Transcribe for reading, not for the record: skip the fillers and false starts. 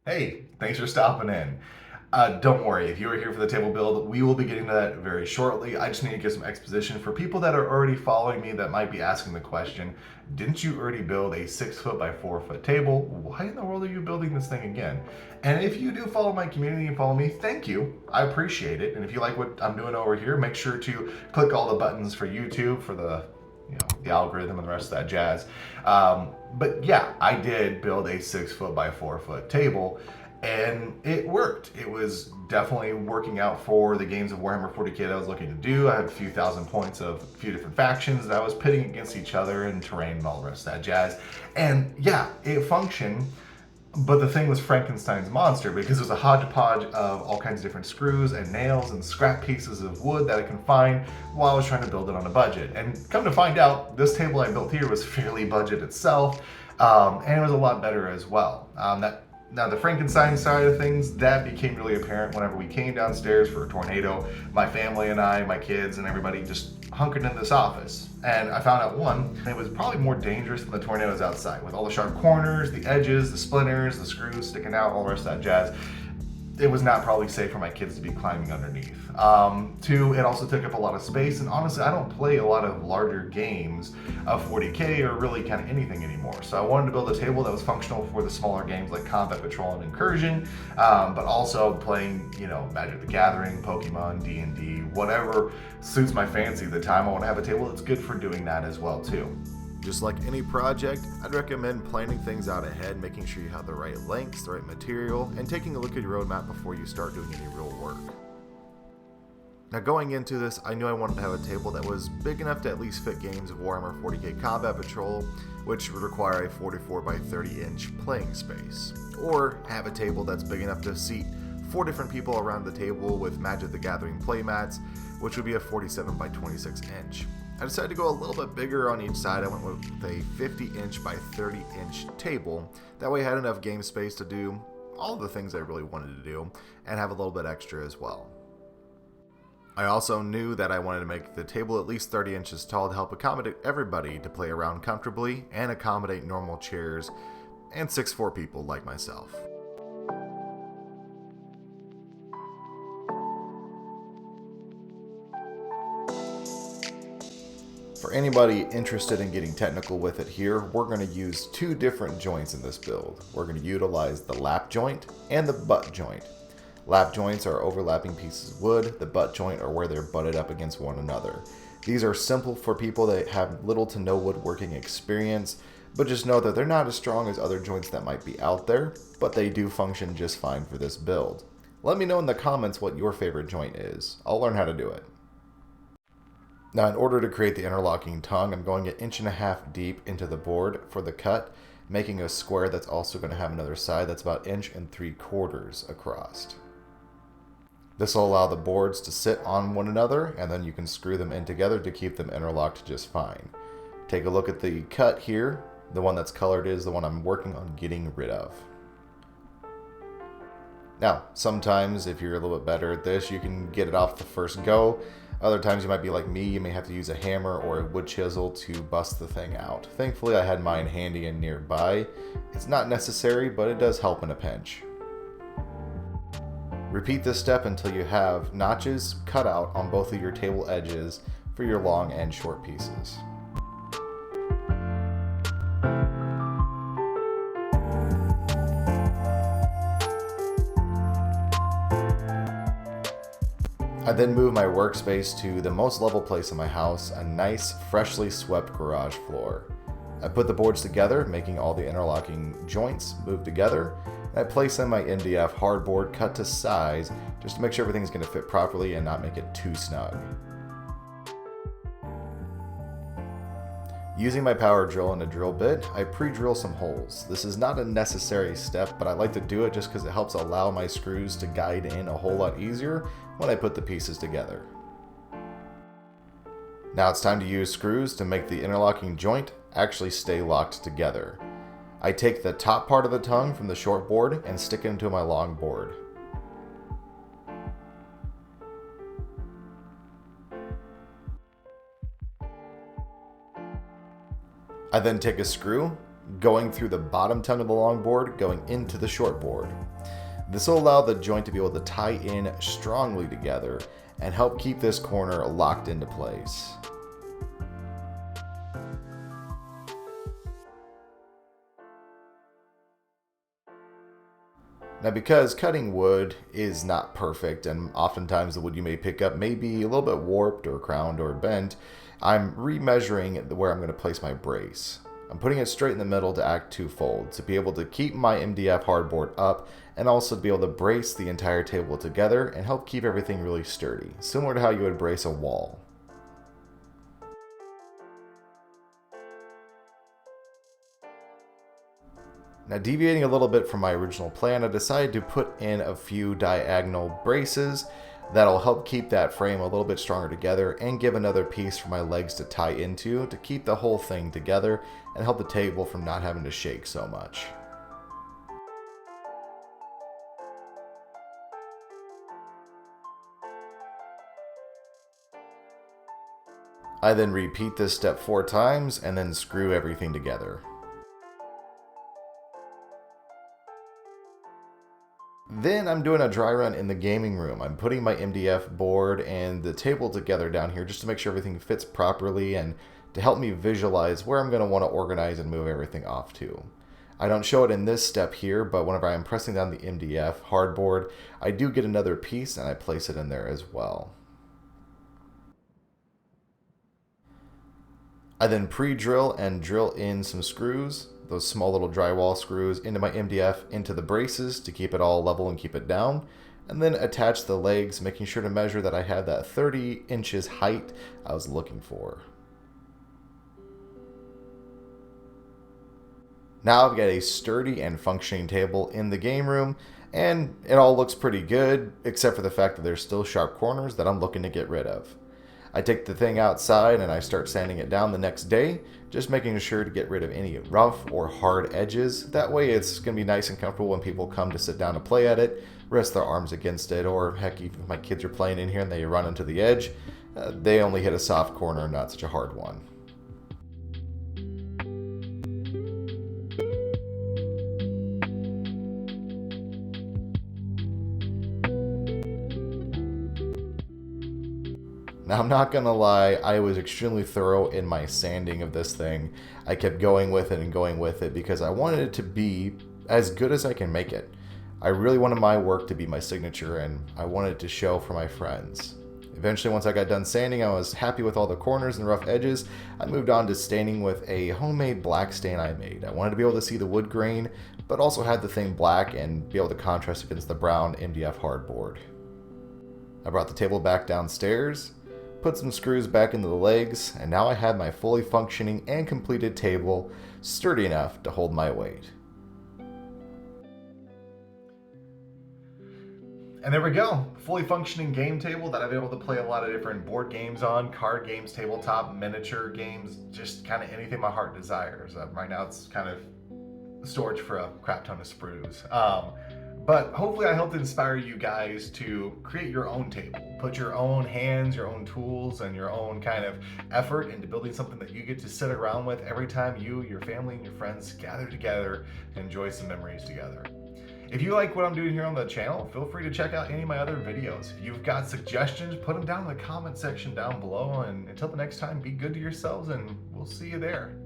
Hey, thanks for stopping in. Don't worry, if you are here for the table build, we will be getting to that very shortly. I just need to give some exposition for people that are already following me that might be asking the question, didn't you already build a 6 foot by 4 foot table? Why in the world are you building this thing again? And if you do follow my community and follow me, thank you. I appreciate it. And if you like what I'm doing over here, make sure to click all the buttons for YouTube for the algorithm and the rest of that jazz. But yeah, I did build a 6 foot by 4 foot table, and it worked. It was definitely working out for the games of Warhammer 40k that I was looking to do. I had a few thousand points of a few different factions that I was pitting against each other and terrain and all the rest of that jazz. And yeah, it functioned. But the thing was Frankenstein's monster because it was a hodgepodge of all kinds of different screws and nails and scrap pieces of wood that I can find while I was trying to build it on a budget. And come to find out, this table I built here was fairly budget itself, and it was a lot better as well. Now, the Frankenstein side of things, that became really apparent whenever we came downstairs for a tornado. My family and I, my kids, and everybody just hunkered in this office. And I found out one, it was probably more dangerous than the tornadoes outside, with all the sharp corners, the edges, the splinters, the screws sticking out, all the rest of that jazz. It was not probably safe for my kids to be climbing underneath. Two, it also took up a lot of space, and honestly, I don't play a lot of larger games of 40k or really kind of anything anymore. So I wanted to build a table that was functional for the smaller games like Combat Patrol and Incursion, but also playing, Magic the Gathering, Pokemon, D&D, whatever suits my fancy at the time. I want to have a table that's good for doing that as well too. Just like any project, I'd recommend planning things out ahead, making sure you have the right lengths, the right material, and taking a look at your roadmap before you start doing any real work. Now going into this, I knew I wanted to have a table that was big enough to at least fit games of Warhammer 40k Combat Patrol, which would require a 44 by 30 inch playing space, or have a table that's big enough to seat 4 different people around the table with Magic the Gathering playmats, which would be a 47 by 26 inch. I decided to go a little bit bigger on each side. I went with a 50 inch by 30 inch table. That way I had enough game space to do all the things I really wanted to do and have a little bit extra as well. I also knew that I wanted to make the table at least 30 inches tall to help accommodate everybody to play around comfortably and accommodate normal chairs and 6'4" people like myself. For anybody interested in getting technical with it here, we're going to use 2 different joints in this build. We're going to utilize the lap joint and the butt joint. Lap joints are overlapping pieces of wood. The butt joint are where they're butted up against one another. These are simple for people that have little to no woodworking experience, but just know that they're not as strong as other joints that might be out there, but they do function just fine for this build. Let me know in the comments what your favorite joint is. I'll learn how to do it. Now, in order to create the interlocking tongue, I'm going 1.5 inches deep into the board for the cut, making a square that's also going to have another side that's about 1.75 inches across. This will allow the boards to sit on one another, and then you can screw them in together to keep them interlocked just fine. Take a look at the cut here. The one that's colored is the one I'm working on getting rid of. Now, sometimes if you're a little bit better at this, you can get it off the first go. Other times you might be like me, you may have to use a hammer or a wood chisel to bust the thing out. Thankfully I had mine handy and nearby. It's not necessary, but it does help in a pinch. Repeat this step until you have notches cut out on both of your table edges for your long and short pieces. I then moved my workspace to the most level place in my house, a nice, freshly swept garage floor. I put the boards together, making all the interlocking joints move together, and I place in my MDF hardboard cut to size just to make sure everything's going to fit properly and not make it too snug. Using my power drill and a drill bit, I pre-drill some holes. This is not a necessary step, but I like to do it just because it helps allow my screws to guide in a whole lot easier when I put the pieces together. Now it's time to use screws to make the interlocking joint actually stay locked together. I take the top part of the tongue from the short board and stick it into my long board. I then take a screw, going through the bottom tongue of the long board, going into the short board. This will allow the joint to be able to tie in strongly together and help keep this corner locked into place. Now, because cutting wood is not perfect, and oftentimes the wood you may pick up may be a little bit warped or crowned or bent, I'm remeasuring where I'm going to place my brace. I'm putting it straight in the middle to act twofold, to be able to keep my MDF hardboard up and also to be able to brace the entire table together and help keep everything really sturdy, similar to how you would brace a wall. Now, deviating a little bit from my original plan, I decided to put in a few diagonal braces that'll help keep that frame a little bit stronger together and give another piece for my legs to tie into to keep the whole thing together and help the table from not having to shake so much. I then repeat this step 4 times and then screw everything together. Then I'm doing a dry run in the gaming room. I'm putting my MDF board and the table together down here just to make sure everything fits properly and to help me visualize where I'm going to want to organize and move everything off to. I don't show it in this step here, but whenever I'm pressing down the MDF hardboard, I do get another piece and I place it in there as well. I then pre-drill and drill in some screws, those small little drywall screws, into my MDF, into the braces to keep it all level and keep it down, and then attach the legs, making sure to measure that I have that 30 inches height I was looking for. Now I've got a sturdy and functioning table in the game room, and it all looks pretty good, except for the fact that there's still sharp corners that I'm looking to get rid of. I take the thing outside and I start sanding it down the next day, just making sure to get rid of any rough or hard edges. That way it's going to be nice and comfortable when people come to sit down to play at it, rest their arms against it, or heck, even if my kids are playing in here and they run into the edge, they only hit a soft corner, not such a hard one. Now, I'm not gonna lie, I was extremely thorough in my sanding of this thing. I kept going with it and going with it because I wanted it to be as good as I can make it. I really wanted my work to be my signature and I wanted it to show for my friends. Eventually, once I got done sanding, I was happy with all the corners and rough edges. I moved on to staining with a homemade black stain I made. I wanted to be able to see the wood grain, but also had the thing black and be able to contrast against the brown MDF hardboard. I brought the table back downstairs, put some screws back into the legs, and now I had my fully functioning and completed table sturdy enough to hold my weight. And there we go, fully functioning game table that I've been able to play a lot of different board games on, card games, tabletop, miniature games, just kind of anything my heart desires. Right now it's kind of storage for a crap ton of sprues. But hopefully I helped inspire you guys to create your own table. Put your own hands, your own tools, and your own kind of effort into building something that you get to sit around with every time you, your family, and your friends gather together to enjoy some memories together. If you like what I'm doing here on the channel, feel free to check out any of my other videos. If you've got suggestions, put them down in the comment section down below. And until the next time, be good to yourselves, and we'll see you there.